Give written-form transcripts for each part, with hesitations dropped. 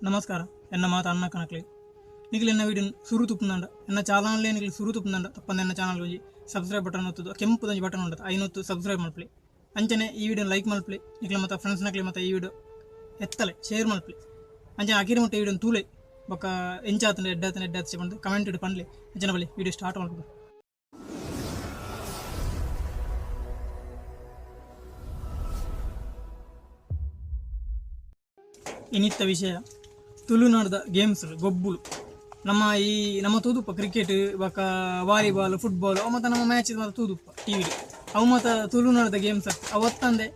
ನಮಸ್ಕಾರ ಎನ್ನ ಮಾತು ಅನ್ನ ಕಣಕ್ಲೆ ನಿಖಿಲ್ ಎನ್ನ ವೀಡಿಯೋ ಸುರು ತುಪ್ಪುಂದಂಡ ಎನ್ನ ಚಾನಲ್ ನಿಖಿಲ್ ಸುರು ತುಪ್ಪುಂದಂಡ ತಪ್ಪಂದ ಎನ್ನ ಚಾನಲ್ ಒಂಜಿ ಸಬ್ಸ್ಕ್ರೈಬ್ ಬಟನ್ ಒತ್ತುದು ಕೆಂಪುದೊಂಜಿ ಬಟನ್ ಉಂಟು ಐನೊತ್ತು ಸಬ್ಸ್ಕ್ರೈಬ್ ಮಲ್ಪಲಿ ಅಂಚನೆ ಈ ವಿಡಿಯೋ ಲೈಕ್ ಮಲ್ಪಲಿ ನಿಖಿಲ್ ಮತ್ತು ಫ್ರೆಂಡ್ಸ್ ನಕ್ಲಿ ಮತ್ತು ಈ ವಿಡಿಯೋ ಎತ್ತಲೆ ಶೇರ್ ಮಲ್ಪಲಿ ಅಂಚನೆ ಅಕಿರಿ ಮುಟ್ಟ ವಿಡಿಯೋ ತೂಲೆ ಬೊಕ್ಕ ಎಂಚಾತಂಡ ಎಡ್ಡಾತ ಬಂದು ಕಮೆಂಟ್ ಇಡು ಪಂಡ್ಲಿ ಅಂಚನೆ ಬಳಿ ವಿಡಿಯೋ ಸ್ಟಾರ್ಟ್ ಮಾಡ್ಬೋದು. ಇನ್ನಿತ್ತ ವಿಷಯ ತುಳುನಾಡದ ಗೇಮ್ಸ್ ಗೊಬ್ಬುಲು ನಮ್ಮ ತೂದುಪ್ಪ ಕ್ರಿಕೆಟ್ ಬೊಕ್ಕ ವಾಲಿಬಾಲ್ ಫುಟ್ಬಾಲ್ ಅವು ಮತ್ತು ನಮ್ಮ ಮ್ಯಾಚ್ ಮತ್ತು ತೂದುಪ್ಪ ಟಿವಿ ಅವು ಮತ್ತು ತುಳುನಾಡದ ಗೇಮ್ಸ್ ಅವತ್ತಂದೆ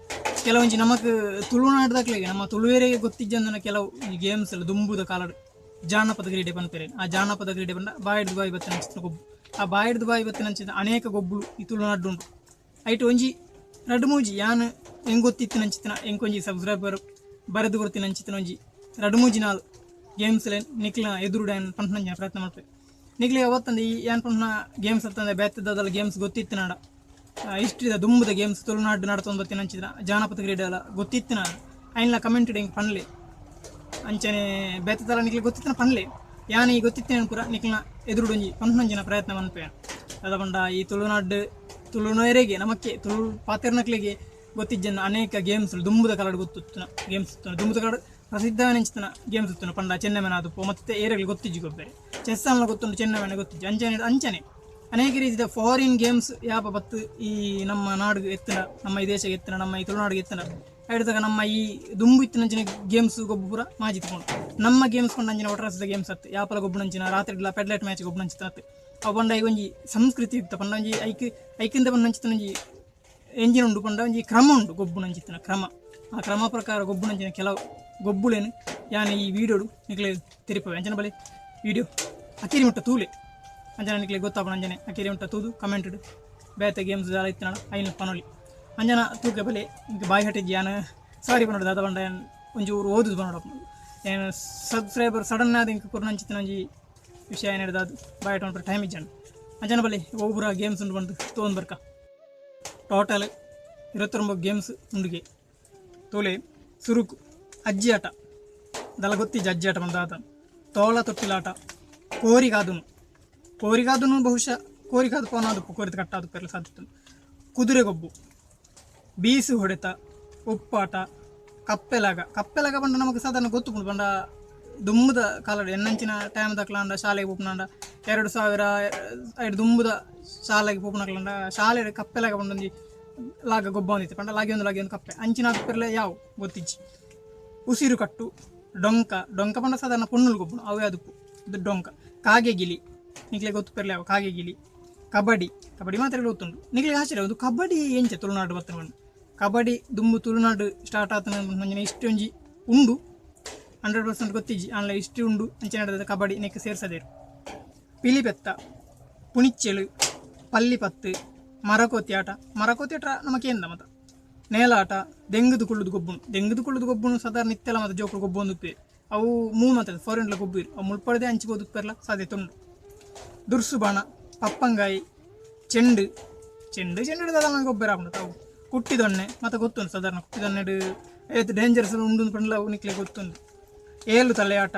ಕೆಲವೊಂಜಿ ನಮಕ್ ತುಳುನಾಡದಾಗ್ಲಿಗೆ ನಮ್ಮ ತುಳುವೇರಿಗೆ ಗೊತ್ತಿದ್ದಂದನ ಕೆಲವು ಈ ಗೇಮ್ಸ್ ಎಲ್ಲ ದುಂಬುದ ಕಾಲಡ್ ಜಾನಪದ ಕ್ರೀಡೆ ಪನ್ಪೇರೆ ಆ ಜಾನಪದ ಕ್ರೀಡೆ ಬಂದ ಬಾಯಿಡ್ದು ಬಾಯಿ ಬತ್ತಿನ ಅಂಚಿನ ಗೊಬ್ಬು ಆ ಬಾಯಿಡ್ದು ಬಾಯಿ ಬತ್ತಿನ ಅಂಚಿನ ಅನೇಕ ಗೊಬ್ಬುಲು ಈ ತುಳುನಾಡು ಉಂಟು ಐಟು ಒಂಜಿ ರಡ್ಡು ಮೂಜಿ ಯಾನು ಹೆಂಗೆ ಗೊತ್ತಿತ್ತಿನ ಅಂಚಿನ ಹೆಂಗೊಂಜಿ ಸಬ್ಸ್ಕ್ರೈಬರ್ ಬರೆದು ಬರ್ತೀನಿ ಅಂಚಿನ ಒಂಜಿ ರಡು ಮೂಜಿ ನಾಲ್ ಗೇಮ್ಸ್ ನಿಕ್ಲಿನ ಎದುರುಡ ಏನು ಪಂಪನ ಪ್ರಯತ್ನ ಮಾಡ್ಬೇಕು ನಿಕ್ಲಿ ಅವತ್ತಂದು ಈ ಏನು ಪಂಪನ ಗೇಮ್ಸ್ ಅಂತಂದ್ರೆ ಬೆತ್ತದಲ್ಲ ಗೇಮ್ಸ್ ಗೊತ್ತಿತ್ತು ನಾಡ ಇಷ್ಟಿದ ದುಂಬುದ ಗೇಮ್ಸ್ ತುಳುನಾಡು ನಡ್ತೊಂದು ಬರ್ತೀನಿ ಅಂಚಿದ್ರ ಜಾನಪದ ಕ್ರೀಡೆ ಎಲ್ಲ ಗೊತ್ತಿತ್ತು ನಾನು ಐನ್ಲ ಕಮೆಂಟ್ ಹಿಂಗೆ ಪನ್ಲೆ ಅಂಚನೆ ಬೆತ್ತದಲ್ಲ ನಿಕ್ಲಿ ಗೊತ್ತಿತ್ತಿನ ಪನ್ಲೆ ಯಾನು ಈ ಗೊತ್ತಿತ್ತೇನು ಪೂರ ನಿಕ್ಲಿನ ಎದುರುಡೊಂಜಿ ಪಂಪನಂಚಿನ ಪ್ರಯತ್ನ ಮನ್ಪೇನು ಅದ ಬಂಡ ಈ ತುಳುನಾಡಿಗೆ ನಮಕ್ಕೆ ತುಳು ಪಾತೆರ್ನಕ್ಲಿಗೆ ಗೊತ್ತಿದ್ದ ಅನೇಕ ಗೇಮ್ಸ್ ದುಂಬುದ ಕಲಡ್ ಗೊತ್ತಿತ್ತು ಗೇಮ್ಸ್ ದುಂಬುದ ಕಲಡ್ ಪ್ರಸಿದ್ಧ ನೆಂಚಿನ ಗೇಮ್ಸ್ ಇತ್ತು ಪಂಡ ಚೆನ್ನಮೆನ ಆದುಪ್ಪು ಮತ್ತೆ ಏರಿಯಾಗಳು ಗೊತ್ತಿಜ್ಜಿ ಗೊಬ್ಬರೆ ಚೆಸ್ ಅನ್ನ ಗೊತ್ತುಂಟು ಚೆನ್ನಮೆನ ಗೊತ್ತಿಜ್ಜಿ ಅಂಚನೆ ಅನೇಕ ರೀತಿಯ ಫಾರಿನ್ ಗೇಮ್ಸ್ ಯಾಪ ಬತ್ತು ಈ ನಮ್ಮ ನಾಡಿಗೆ ಎತ್ತಿನ ನಮ್ಮ ಈ ದೇಶಕ್ಕೆ ಎತ್ತಿನ ನಮ್ಮ ಈ ತುಳುನಾಡಿಗೆ ಎತ್ತಿನ ಹಿಡಿದಾಗ ನಮ್ಮ ಈ ದುಂಬು ಇತ್ತಿನಂಚಿನ ಗೇಮ್ಸ್ ಗೊಬ್ಬು ಪೂರ ಮಾಜಿ ತಗೊಂಡು ನಮ್ಮ ಗೇಮ್ಸ್ ಕೊಂಡು ಅಂಚಿನ ಒಟ್ರಾಸದ ಗೇಮ್ಸ್ ಹತ್ತು ಯಾಪಲ ಗೊಬ್ಬನಂಚಿನ ರಾತ್ರಿ ಪೆಡ್ಲೈಟ್ ಮ್ಯಾಚ್ ಗೊಬ್ಬನಂಚಿತ ಹತ್ತು ಅವು ಬಂಡ ಈಗ ಒಂಜಿ ಸಂಸ್ಕೃತಿ ಇತ್ತು ಪಂಡ ಒಂಜಿ ಐಕಿಂದ ಬಂದು ನಂಚಿನ ಒಂಜಿ ಎಂಜಿನ್ ಉಂಡು ಪಂಡ ಒಂಜಿ ಕ್ರಮ ಉಂಟು ಗೊಬ್ಬು ನಂಚಿತ್ತಿನ ಕ್ರಮ ಆ ಕ್ರಮ ಪ್ರಕಾರ ಗೊಬ್ಬು ನಂಚಿನ ಕೆಲವು ಗೊಬ್ಬುಲೇನು ಯಾನು ಈ ವಿಡಿಯೋಡು ನಿಕ್ಲೆ ತಿರುಪವೆ ಅಂಜನ ಬಳಿ ವಿಡಿಯೋ ಅಕಿರಿ ಮುಟ್ಟ ತೂಲೆ ಅಂಜನ ನಿಕ್ಲೆ ಗೊತ್ತಾಪ ಅಂಜನೆ ಅಕಿರಿ ಮುಟ್ಟ ತೂದು ಕಮೆಂಟ್ ಇಡು ಬೇತೆ ಗೇಮ್ಸ್ ಎಲ್ಲ ಇತ್ತು ನಾಡ ಐನು ಪನೊಲಿ ಅಂಜನ ತೂಕೆ ಬಲೆ ಇಂಕ ಬಾಯಿ ಹಟ್ಟಿಜ್ಜಿ ಯಾನು ಸಾರಿ ಬಂದೋಡು ಅದ ಬಂಡ ಏನು ಒಂಚೂರು ಓದುದು ಬಂದೋಡಪ್ಪ ಏನು ಸಬ್ಸ್ಕ್ರೈಬರ್ ಸಡನ್ ಆದ ಇಂಕ ಕುರ್ನಂಚಿತ್ತಿನ ಒಂಜಿ ವಿಷಯ ಏನು ಹಿಡಿದು ಅದು ಬಾಯಿ ಹೊಂಟ್ರೆ ಟೈಮ್ ಇಜ್ಜಾನು ಅಂಜನ ಬಳಿ ಒಬ್ಬರ ಗೇಮ್ಸ್ ಉಂಟು ಬಂದು ತೊಗೊಂಡು ಬರ್ಕ ಟೋಟಲ್ 29 ಗೇಮ್ಸ್ ಉಂಡುಗೆ ತೋಲೆ ಸುರುಕು ಅಜ್ಜಿ ಆಟ ದಲ ಗೊತ್ತಿಜ್ಜ ಅಜ್ಜಿ ಆಟ ಬಂದ ಆತ ತೋಳ ತೊಟ್ಟಿಲಾಟ ಕೋರಿಗಾದನು ಬಹುಶಃ ಕೋರಿಗಾದು ಪೋನಾದು ಕೋರಿದ ಕಟ್ಟಾದು ಪೆರಲು ಸಾಧಿತ್ತು ಕುದುರೆ ಗೊಬ್ಬು ಬೀಸು ಹೊಡೆತ ಉಪ್ಪಾಟ ಕಪ್ಪೆಲಾಗ ಬಂಡ ನಮಗೆ ಸಾಧಾರಣ ಗೊತ್ತುಕೊಂಡು ಬಂಡ ದುಂಬುದ ಕಾಲದ ಎನ್ನಂಚಿನ ಟೈಮ್ ದಕ್ಲಾಂಡ ಶಾಲೆಗೆ ಪೋಪುನಾಂಡ 2005 ದುಂಬುದ ಶಾಲೆಗೆ ಪೋಪುನಕ್ಲಾಂಡ ಶಾಲೆ ಕಪ್ಪೆಲಾಗ ಬಂದೊಂದು ಲಾಗ ಗೊಬ್ಬ ಒಂದಿತ್ತು ಪಂಡ ಲಾಗಿ ಒಂದು ಕಪ್ಪೆ ಅಂಚಿನ ಪೆರಲೆ ಯಾವ ಗೊತ್ತಿಜ್ಜಿ ಉಸಿರು ಕಟ್ಟು ಡೊಂಕ ಪಂಡ ಸಾಧಾರಣ ಪೊಣ್ಣುಲು ಗೊಬ್ಬು ಅವು ಯಾವ್ದು ಇದು ಡೊಂಕ ಕಾಗೆ ಗಿಲಿ ನಿಕ್ಲೆ ಗೊತ್ತು ಪೆರಲೆ ಯಾವ ಕಾಗೆ ಗಿಲಿ ಕಬಡ್ಡಿ ಮಾತ್ರ ಗೊತ್ತುಂಟು ನಿಕ್ಲೆ ಆಶ್ಚರ್ಯ ಒಂದು ಕಬಡ್ಡಿ ಎಂಚೆ ತುಳುನಾಡು ಬರ್ತನ ಬಂದು ಕಬಡ್ಡಿ ದುಂಬು ತುಳುನಾಡು ಸ್ಟಾರ್ಟ್ ಆತನ ನಂಜಿನ ಇಷ್ಟು ಒಂಜಿ ಉಂಡು 100% ಗೊತ್ತಿಜ್ಜಿ ಆನ್ಲ ಇಷ್ಟು ಉಂಡು ಅಂಚೆ ನಡೆದ ಕಬಡ್ಡಿ ನೆಕ್ಕೆ ಸೇರ್ಸದೇರು ಪಿಲಿಪೆತ್ತ ಪುಣಿಚ್ಚೆಳು ಪಲ್ಲಿಪತ್ತು ಮರಕೋತಿ ಆಟ ನಮಕೇಂದ ಮತ ನೇಲಾಟ ದೆಂಗದು ಕುಳ್ಳುದು ಗೊಬ್ಬುನು ಸಾಧಾರಣ ನಿತ್ತೆಲ್ಲ ಮತ್ತು ಜೋಕರು ಗೊಬ್ಬು ಒಂದು ಅವು ಮೂರು ಮಾತ್ರ ಫಾರಿನ್ಲ ಗೊಬ್ಬು ಇರು ಅವು ಮುಳ್ಪಡದೆ ಹಂಚಿಬೋದು ಪೆರ್ಲ ಸಾಧ್ಯತೆ ಉಂಡು ದುರ್ಸು ಬಾಣ ಪಪ್ಪಂಗಾಯಿ ಚೆಂಡು ಹಿಡಿದಾಗ ಗೊಬ್ಬರ ಆಗ್ಬಿಡುತ್ತೆ ಅವು ಕುಟ್ಟಿದೊಣ್ಣೆ ಮತ್ತು ಗೊತ್ತುಂಟು ಸಾಧಾರಣ ಕುಟ್ಟಿದೊಣ್ಣೆ ಡೇಂಜರ್ಸ್ ಉಂಡು ಪಂಡ್ಲ ಅವು ನಿಕ್ಲೆ ಗೊತ್ತುಂಟು ಏಳು ತಲೆ ಆಟ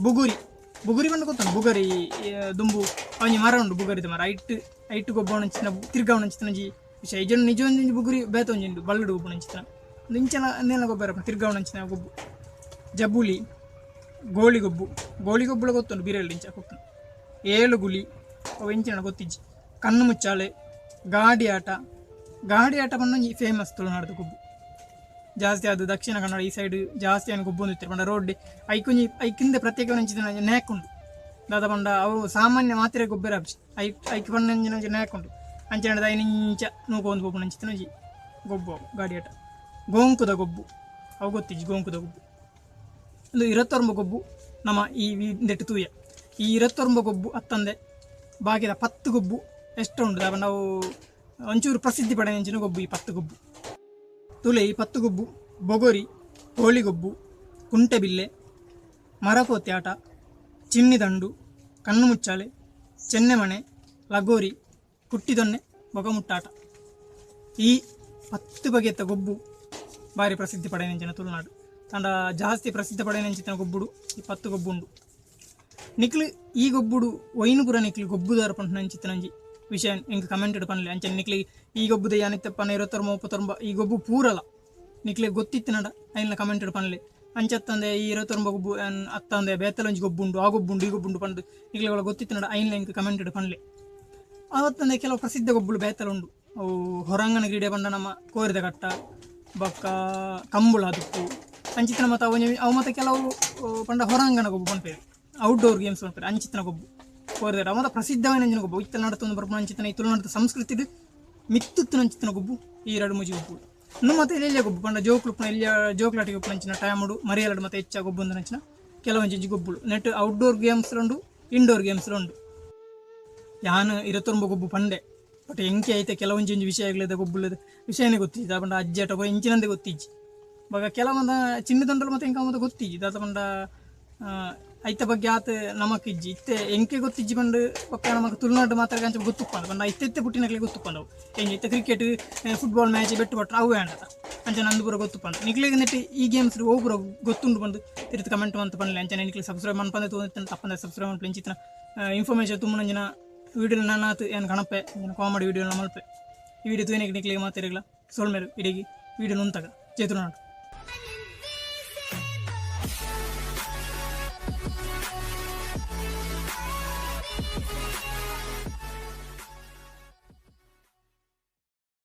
ಬುಗುರಿ ಬಂದು ಗೊತ್ತುಂಟು ಬುಗರಿ ದುಂಬು ಅವನಿ ಮರ ಉಂಡು ಬುಗರಿದ ಮರ ಐಟು ಗೊಬ್ಬ ನಂಚಿನ ತಿರ್ಗಾವ್ ನಂಚಿನ ವಿಷಯ ನಿಜ ಬುಗುರಿ ಬೇತ ಒಂಜಿ ಬಲ್ಲಡು ಗೊಬ್ಬು ನಂಚಿನ ಒಂದು ಇಂಚನ ನೇಲ ಗೊಬ್ಬರ ತಿರ್ಗಾವ್ ನಂಚಿನ ಗೊಬ್ಬು ಜಬುಲಿ ಗೋಳಿ ಗೊಬ್ಬುಳ ಗೊತ್ತುಂಟು ಬೀರಲ್ಲಿ ಇಂಚ ಕೊಟ್ಟು ಏಳು ಗುಲಿ ಅವು ಇಂಚಿನ ಗೊತ್ತಿಜ್ಜಿ ಕಣ್ಣು ಮುಚ್ಚಾಲೆ ಗಾಡಿ ಆಟ ಬಂದು ಫೇಮಸ್ ತುಳುನಾಡದ ಗೊಬ್ಬು ಜಾಸ್ತಿ ಅದು ದಕ್ಷಿಣ ಕನ್ನಡ ಈ ಸೈಡ್ ಜಾಸ್ತಿ ಏನು ಗೊಬ್ಬು ಹೊಂದಿರ್ತಾರೆ ಬಂಡ ರೋಡ್ ಐಕಿಂದ ಪ್ರತ್ಯೇಕ ನಂಚಿನ ನೇಕುಂಡು ದಾದ ಬಂಡ ಅವು ಸಾಮಾನ್ಯ ಮಾತ್ರೆ ಗೊಬ್ಬರ ಹಬ್ಸಿ ಐಕ್ ಬಂದ ನೇಕುಂಡು ಅಂಚೆ ನಡೆದ ಇಂಚ ನೂಕೊಂದು ಗೊಬ್ಬು ನಂಚಿನ ಗೊಬ್ಬು ಗಾಡಿ ಆಟ ಗೋಂಕುದ ಗೊಬ್ಬು ಅವು ಗೊತ್ತಿಜ್ಜಿ ಗೋಂಕುದ ಗೊಬ್ಬು ಒಂದು 29 ಗೊಬ್ಬು ನಮ್ಮ ಈ ದೆಟ್ಟು ತೂಯ ಈ 29 ಗೊಬ್ಬು ಹತ್ತಂದೆ ಬಾಕಿದ 10 ಗೊಬ್ಬು ಎಷ್ಟು ಉಂಟು ದಾದ ನಾವು ಒಂಚೂರು ಪ್ರಸಿದ್ಧಿ ಪಡೆಯಂಚಿನ ಗೊಬ್ಬು ಈ 10 ಗೊಬ್ಬು ತುಲೆ ಈ 10 ಗೊಬ್ಬು ಬೊಗೊರಿ ಕೋಳಿಗೊಬ್ಬು ಕುಂಟೆಬಿಲ್ಲೆ ಮರಕೋತಿ ಆಟ ಚಿನ್ನಿದಂಡು ಕಣ್ಣು ಮುಚ್ಚಾಲೆ ಚೆನ್ನೆಮಣೆ ಲಗೋರಿ ಕುಟ್ಟಿದೊನ್ನೆ ಬೊಗಮುಟ್ಟಾಟ ಈ 10 ಬಗೆಯ ಗೊಬ್ಬು ಭಾರಿ ಪ್ರಸಿದ್ಧಿ ಪಡೆಯಂಚಿನ ತುಳುನಾಡು ಅಂಡ ಜಾಸ್ತಿ ಪ್ರಸಿದ್ಧ ಪಡೆಯಂಚಿತ್ತಿನ ಗೊಬ್ಬುಡು ಈ 10 ಗೊಬ್ಬು ಉಂಡು. ನಿಕ್ಲು ಈ ಗೊಬ್ಬುಡು ಒಯ್ನು ಪುರ ನಿಕ್ಲು ಗೊಬ್ಬುದಾರ ಪಂಚಿತ್ತಿನಂಜಿ ವಿಷಯ ಎಂಕ್ ಕಮೆಂಟ್ ಪನ್ಲೆ ಅಂಚೆ ನಿಕ್ಲಿ ಈ ಗೊಬ್ಬುದ ಯಾನಿತ್ತಪ್ಪನ 29 ಈ ಗೊಬ್ಬು ಪೂರಲ್ಲ ನಿಕ್ಲೆ ಗೊತ್ತಿತ್ತಿನಡ ಐನ ಕಮೆಂಟ್ ಪನ್ಲೆ ಅಂಚತ್ತಂದೆ ಈ 29 ಗೊಬ್ಬು ಅತ್ತಂದೆ ಬೇತಲಂಜಿ ಗೊಬ್ಬುಂಡು ಆ ಗೊಬ್ಬುಂಡು ಈ ಗೊಬ್ಬುಂಡು ಪಂಡು ನಿಕ್ಲೆ ಗೊತ್ತಿತ್ತಿನಡ ಐನ ಎಂಕ್ ಕಮೆಂಟ್ ಪನ್ಲೆ. ಅವತ್ತಂದೆ ಕೆಲವು ಪ್ರಸಿದ್ಧ ಗೊಬ್ಬುಲು ಬೇತಲ ಉಂಡು. ಅವು ಹೊರಾಂಗಣ ಕ್ರೀಡೆ ಪಂಡ ನಮ್ಮ ಕೋರಿದ ಕಟ್ಟ ಬೊಕ್ಕ ಕಂಬುಳ ಅದಕ್ಕೂ ಅಂಚಿತ್ತಿನ ಮತ್ತು ಅವು ಮತ್ತು ಕೆಲವು ಪಂಡ ಹೊರಾಂಗಣ ಗೊಬ್ಬು ಪನ್ಪೇರು ಔಟ್ಡೋರ್ ಗೇಮ್ಸ್ ಪನ್ಪೇರು ಅಂಚಿತ್ತಿನ ಗೊಬ್ಬು ಕೋರಿದ ಮತ್ತು ಪ್ರಸಿದ್ಧವಾದ ಅಂಚಿನ ಗೊಬ್ಬು ಇತ್ತಲು ನಡತೊಂದು ಬರ್ಪುನ ಅಂಚಿತ್ತಿನ ಇತ್ತಲು ನಡತ ಸಂಸ್ಕೃತಿ ಮಿತ್ತುತ್ತಿನ ಅಂಚಿತ್ತಿನ ಗೊಬ್ಬು ಈ 2-3 ಗೊಬ್ಬು ಇನ್ನು ಮತ್ತು ಎಲ್ಲಿಯ ಗೊಬ್ಬು ಪಂಡ ಜೋಕ್ಲುಪ್ನ ಇಲ್ಲಿಯ ಜೋಕ್ಲಾಟಿಗೆ ಉಪ್ಪು ಅಂಚಿನ ಟೈಮುಡು ಮರಿಯಲಡು ಮತ್ತು ಹೆಚ್ಚ ಗೊಬ್ಬು ಒಂದು ಅಂಚಿನ ಕೆಲವೊಂಜಿ ಗೊಬ್ಬುಳು ನೆಟ್ ಔಟ್ಡೋರ್ ಗೇಮ್ಸ್ಲುಂಡು ಇಂಡೋರ್ ಗೇಮ್ಸ್ಲುಂಡು. ಯಾನು 29 ಗೊಬ್ಬು ಪಂಡೆ ಬಟ್ ಎಂಕೆ ಐತೆ ಕೆಲವೊಂಜಿ ವಿಷಯಗಳಿದೆ ಗೊಬ್ಬುಲದ ವಿಷಯನೇ ಗೊತ್ತಿಜ್ಜಿ ಪಂಡ ಅಜ್ಜಾಟ ಇಂಚಿನಂದೇ ಗೊತ್ತಿಜ್ಜಿ ಬಾಗ ಕೆಲವೊಂದ ಚಿನ್ನದೊಂಡಲು ಮತ್ತು ಎಂಕ ಮತ್ತೆ ಗೊತ್ತಿಜ್ಜಿ ದಾತ ಪಂಡ ಐತ ಬಗ್ಗೆ ಆತ ನಮಕಿಜ್ಜಿ ಇತ್ತೆ ಎಂಕೆ ಗೊತ್ತಿಜ್ಜಿ ಪಂಡು ಪಕ್ಕ ನಮಗೆ ತುಳುನಾಡು ಮಾತ್ರ ಅಂಚ ಗೊತ್ತುಪ್ಪಂಡು ಪಂಡ ಇತ್ತೆ ಪುಟ್ಟಿನಕ್ಲೆ ಗೊತ್ತುಪ್ಪಂಡವು ಹೆಂಗೆ ಇತ್ತೆ ಕ್ರಿಕೆಟ್ ಫುಟ್ಬಾಲ್ ಮ್ಯಾಚ್ ಬೆಟ್ಟು ಪಟ್ರೆ ಅವು ಆಂಡತ ಅಂಚೆ ನಂದು ಪೂರ ಗೊತ್ತುಪ್ಪಂಡು ನಿಕ್ಲಿಗೆ ನೆಟ್ಟಿ ಈ ಗೇಮ್ಸ್ ಓ ಪೂರ ಗೊತ್ತುಂಡು ಪಂಡು ತಿರ್ತು ಕಮೆಂಟ್ ಅಂತ ಪಂಡ್ಲೆ ಅಂಚೆ ನಿಕ್ಲಿ ಸಬ್ಸ್ಕ್ರೈಬ್ ಮನ್ಪಂದೆ ತೋಂತ ತಪ್ಪಂದೆ ಸಬ್ಸ್ಕ್ರೈಬ್ ಮನ್ಪಲೆ ಇಂಚಿನ ಇನ್ಫಾರ್ಮೇಷನ್ ತುಂಬನಂಜಿನ ವೀಡಿಯೋ ನಾನು ಆತು ಏನು ಕಣಪೆ ಕಾಮಿಡಿ ವೀಡಿಯೋ ಮಲ್ಪೆ ಈ ವಿಡಿಯೋ ತೂನಿಗೆ ನಿಕ್ಲಿಗೆ ಮಾತಾಡಿರಲ್ಲ ಸೋಲ್ಮೇರು ವಿಡಿಯೋಗೆ ವಿಡಿಯೋ ನುಂತಾಗ ಚೇತುನಾಡು.